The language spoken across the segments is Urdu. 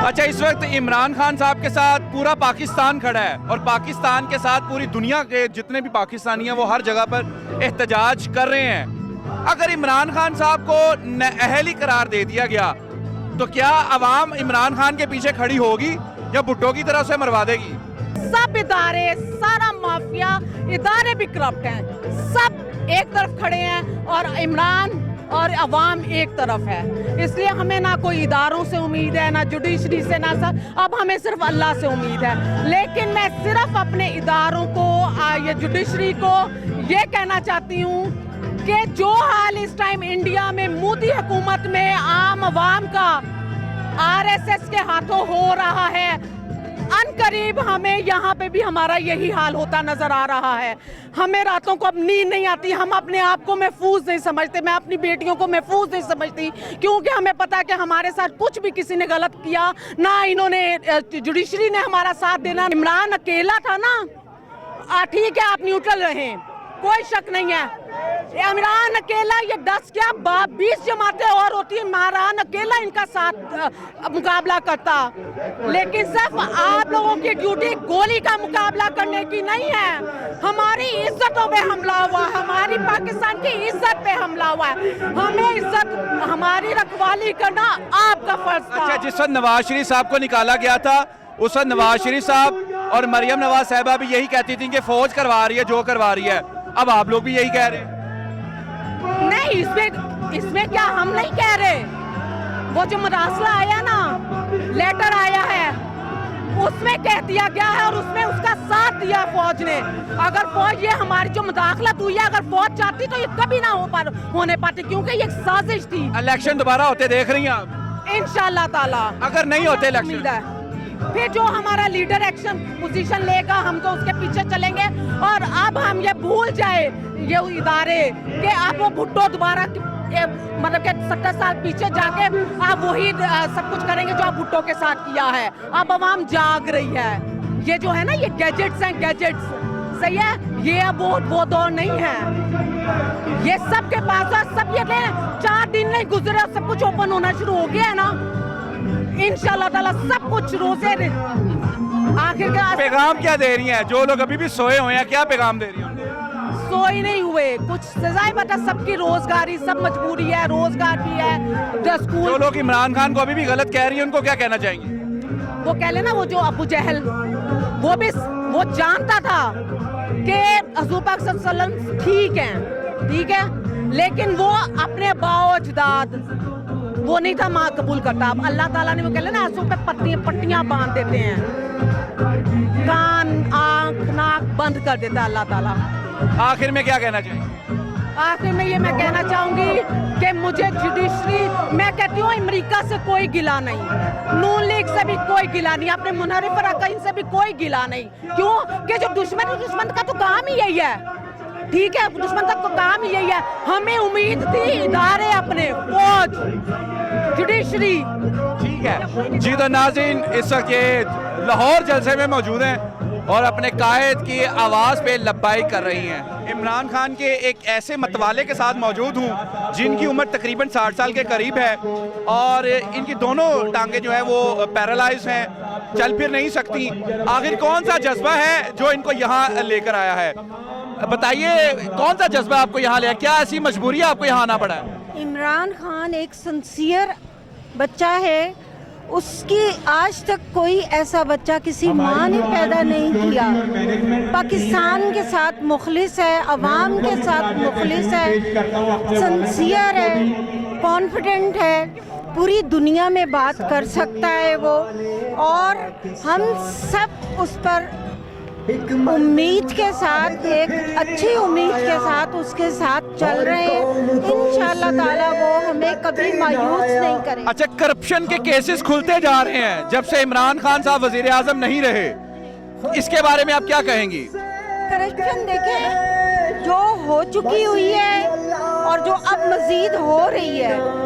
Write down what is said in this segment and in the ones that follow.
اچھا، اس وقت عمران خان صاحب کے ساتھ پورا پاکستان کھڑا ہے اور پاکستان کے ساتھ پوری دنیا کے جتنے بھی پاکستانی ہیں وہ ہر جگہ پر احتجاج کر رہے ہیں. اگر عمران خان صاحب کو نااہلی قرار دے دیا گیا تو کیا عوام عمران خان کے پیچھے کھڑی ہوگی یا بھٹو کی طرح اسے مروا دے گی؟ سب ادارے، سارا مافیا ادارے بھی کرپٹ ہیں، سب ایک طرف کھڑے ہیں اور عمران اور عوام ایک طرف ہے. اس لیے ہمیں نہ کوئی اداروں سے امید ہے، نہ جوڈیشری سے، نہ اب ہمیں صرف اللہ سے امید ہے. لیکن میں صرف اپنے اداروں کو یا جوڈیشری کو یہ کہنا چاہتی ہوں کہ جو حال اس ٹائم انڈیا میں مودی حکومت میں عام عوام کا RSS کے ہاتھوں ہو رہا ہے، ان قریب ہمیں یہاں پہ بھی ہمارا یہی حال ہوتا نظر آ رہا ہے. ہمیں راتوں کو اب نیند نہیں آتی، ہم اپنے آپ کو محفوظ نہیں سمجھتے، میں اپنی بیٹیوں کو محفوظ نہیں سمجھتی، کیونکہ ہمیں پتا کہ ہمارے ساتھ کچھ بھی کسی نے غلط کیا نہ انہوں نے جوڈیشری نے ہمارا ساتھ دینا. عمران اکیلا تھا نا، ٹھیک ہے آپ نیوٹرل رہیں، کوئی شک نہیں ہے. عمران اکیلا، یہ 10 کیا 20 جماعتیں اور ہوتی ہیں، عمران اکیلا ان کا ساتھ مقابلہ کرتا. لیکن صرف آپ لوگوں کی ڈیوٹی گولی کا مقابلہ کرنے کی نہیں ہے. ہماری عزتوں پہ حملہ ہوا، ہماری پاکستان کی عزت پہ حملہ ہوا ہے. ہمیں عزت ہماری رکھوالی کرنا آپ کا فرض تھا. اچھا، جس وقت نواز شریف صاحب کو نکالا گیا تھا اس وقت نواز شریف صاحب اور مریم نواز صاحبہ بھی یہی کہتی تھیں کہ فوج کروا رہی ہے جو کروا رہی ہے. اب آپ لوگ بھی یہی کہہ رہے ہیں؟ نہیں، اس میں کیا ہم نہیں کہہ رہے. وہ جو مراسلہ آیا نا، لیٹر آیا ہے، اس میں کہہ دیا گیا ہے اور اس میں اس کا ساتھ دیا فوج نے. اگر فوج یہ ہماری جو مداخلت ہوئی ہے، اگر فوج چاہتی تو یہ کبھی نہ ہونے پاتی، کیونکہ یہ ایک سازش تھی. الیکشن دوبارہ ہوتے دیکھ رہی ہیں آپ؟ انشاءاللہ تعالی. اگر نہیں ہوتے الیکشن، پھر جو ہمارا لیڈر ایکشن پوزیشن لے گا ہم تو اس کے پیچھے چلیں گے. اور اب ہم یہ بھول جائے یہ ادارے کہ اب وہ بھٹو دوبارہ مطلب کہ 70 سال پیچھے جا کے آپ وہی سب کچھ کریں گے جو آپ بھٹو کے ساتھ کیا ہے. اب عوام جاگ رہی ہے. یہ جو ہے نا یہ گیجٹس ہیں، گیجٹس صحیح ہے، یہ اب وہ دور نہیں ہے. یہ سب کے پاس ہے، سب یہ 4 دن نہیں گزرے سب کچھ اوپن ہونا شروع ہو گیا ہے نا. انشاءاللہ تعالیٰ سب کچھ روزے آخر کا پیغام کیا دے رہی ہیں؟ جو لوگ ابھی بھی سوئے ہوئے ہیں کیا پیغام دے رہی ہیں؟ سوئی نہیں ہوئے، کچھ سزائے بتا، سب کی روزگاری، سب مجبوری ہے، روزگار بھی ہے. جو لوگ عمران خان کو ابھی بھی غلط کہہ رہی ہیں ان کو کیا کہنا چاہیں گے؟ وہ کہہ لینا، وہ جو ابو جہل وہ جانتا تھا کہ حضور پاک صلی اللہ علیہ وسلم ٹھیک ہے، لیکن وہ اپنے باؤ اجداد وہ نہیں تھا ماں قبول کرتا. اب اللہ تعالیٰ نے وہ کہہ لینا آنسوں پہ پٹیاں باندھ دیتے ہیں، کان آنکھ ناک بند کر دیتا ہے اللہ تعالیٰ. آخر میں کیا کہنا چاہیں گے؟ آخر میں یہ میں کہنا چاہوں گی کہ مجھے جوڈیشری، میں کہتی ہوں امریکہ سے کوئی گلا نہیں، نون لیگ سے بھی کوئی گلا نہیں، اپنے منحرف اراکین سے بھی کوئی گلا نہیں. کیوں کہ جو دشمن کا تو کام ہی یہی ہے. ٹھیک ہے، دشمن کا کام ہی یہی ہے. ہمیں امید تھی ادارے اپنے، فوج، جوڈیشری. ٹھیک ہے جی. تو ناظرین، اس وقت یہ لاہور جلسے میں موجود ہیں اور اپنے قائد کی آواز پہ لبیک کر رہی ہیں. عمران خان کے ایک ایسے متوالے کے ساتھ موجود ہوں جن کی عمر تقریباً 60 سال کے قریب ہے اور ان کی دونوں ٹانگیں جو ہیں وہ پیرالائز ہیں، چل پھر نہیں سکتی. آخر کون سا جذبہ ہے جو ان کو یہاں لے کر آیا ہے؟ بتائیے کون سا جذبہ آپ کو یہاں لے، کیا ایسی مجبوری ہے آپ کو یہاں آنا پڑا ہے؟ عمران خان ایک سنسیئر بچہ ہے. اس کی آج تک کوئی ایسا بچہ کسی ماں نے پیدا نہیں کیا. پاکستان کے ساتھ مخلص ہے، عوام کے ساتھ مخلص ہے، سنسیئر ہے، کانفیڈنٹ ہے، پوری دنیا میں بات کر سکتا ہے وہ. اور ہم سب اس پر امید کے ساتھ، ایک اچھی امید کے ساتھ اس کے ساتھ چل رہے ہیں. انشاءاللہ تعالیٰ وہ ہمیں کبھی مایوس نہیں کرے. اچھا، کرپشن کے کیسز کھلتے جا رہے ہیں جب سے عمران خان صاحب وزیر اعظم نہیں رہے، اس کے بارے میں آپ کیا کہیں گی؟ کرپشن دیکھیں جو ہو چکی ہوئی ہے اور جو اب مزید ہو رہی ہے،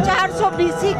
420